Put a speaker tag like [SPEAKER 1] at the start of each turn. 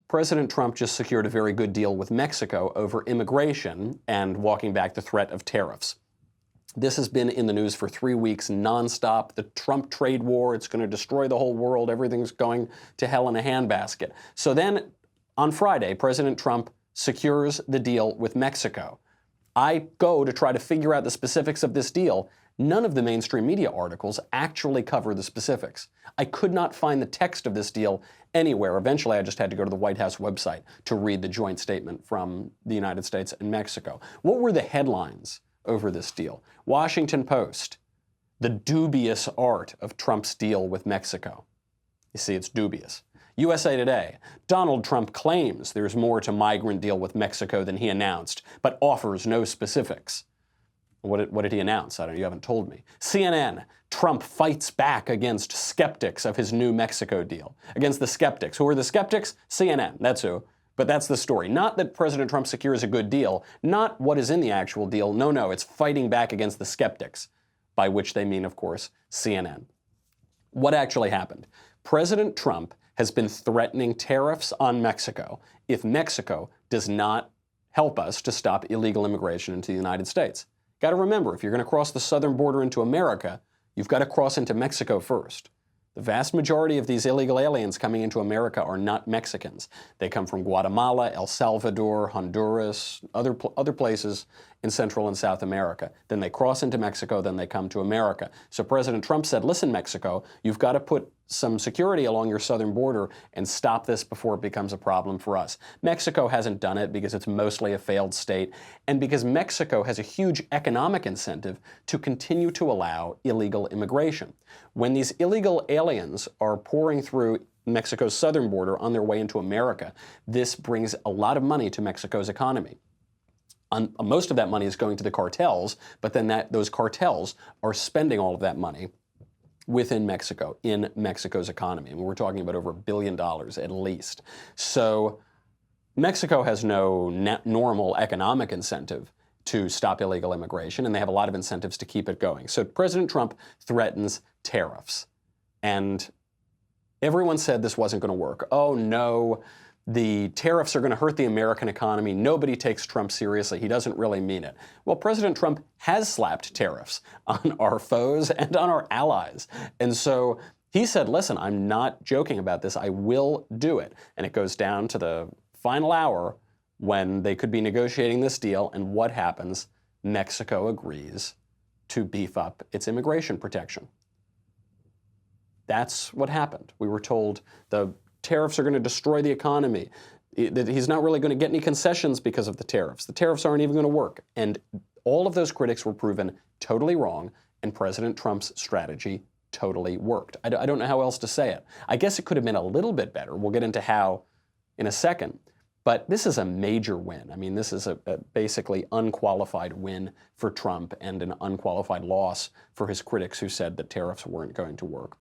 [SPEAKER 1] President Trump just secured a very good deal with Mexico over immigration and walking back the threat of tariffs. This has been in the news for 3 weeks nonstop. The Trump trade war, it's going to destroy the whole world. Everything's going to hell in a handbasket. So then on Friday, President Trump secures the deal with Mexico. I go to try to figure out the specifics of this deal. None of the mainstream media articles actually cover the specifics. I could not find the text of this deal anywhere. Eventually, I just had to go to the White House website to read the joint statement from the United States and Mexico. What were the headlines over this deal? Washington Post, the dubious art of Trump's deal with Mexico. You see, it's dubious. USA Today, Donald Trump claims there's more to migrant deal with Mexico than he announced, but offers no specifics. What did he announce? I don't know, you haven't told me. CNN, Trump fights back against skeptics of his new Mexico deal. Against the skeptics. Who are the skeptics? CNN, that's who. But that's the story. Not that President Trump secures a good deal, not what is in the actual deal. No, it's fighting back against the skeptics, by which they mean, of course, CNN. What actually happened? President Trump has been threatening tariffs on Mexico if Mexico does not help us to stop illegal immigration into the United States. Got to remember, if you're going to cross the southern border into America, you've got to cross into Mexico first. The vast majority of these illegal aliens coming into America are not Mexicans. They come from Guatemala, El Salvador, Honduras, other places in Central and South America. Then they cross into Mexico, then they come to America. So President Trump said, listen, Mexico, you've got to put some security along your southern border and stop this before it becomes a problem for us. Mexico hasn't done it because it's mostly a failed state and because Mexico has a huge economic incentive to continue to allow illegal immigration. When these illegal aliens are pouring through Mexico's southern border on their way into America, this brings a lot of money to Mexico's economy. Most of that money is going to the cartels, but then those cartels are spending all of that money within Mexico, in Mexico's economy. And we're talking about over $1 billion at least. So Mexico has no normal economic incentive to stop illegal immigration, and they have a lot of incentives to keep it going. So President Trump threatens tariffs. And everyone said this wasn't going to work. Oh, no, the tariffs are going to hurt the American economy. Nobody takes Trump seriously. He doesn't really mean it. Well, President Trump has slapped tariffs on our foes and on our allies. And so he said, listen, I'm not joking about this. I will do it. And it goes down to the final hour when they could be negotiating this deal. And what happens? Mexico agrees to beef up its immigration protection. That's what happened. We were told the tariffs are going to destroy the economy, that he's not really going to get any concessions because of the tariffs. The tariffs aren't even going to work. And all of those critics were proven totally wrong, and President Trump's strategy totally worked. I don't know how else to say it. I guess it could have been a little bit better. We'll get into how in a second. But this is a major win. I mean, this is a basically unqualified win for Trump and an unqualified loss for his critics who said that tariffs weren't going to work.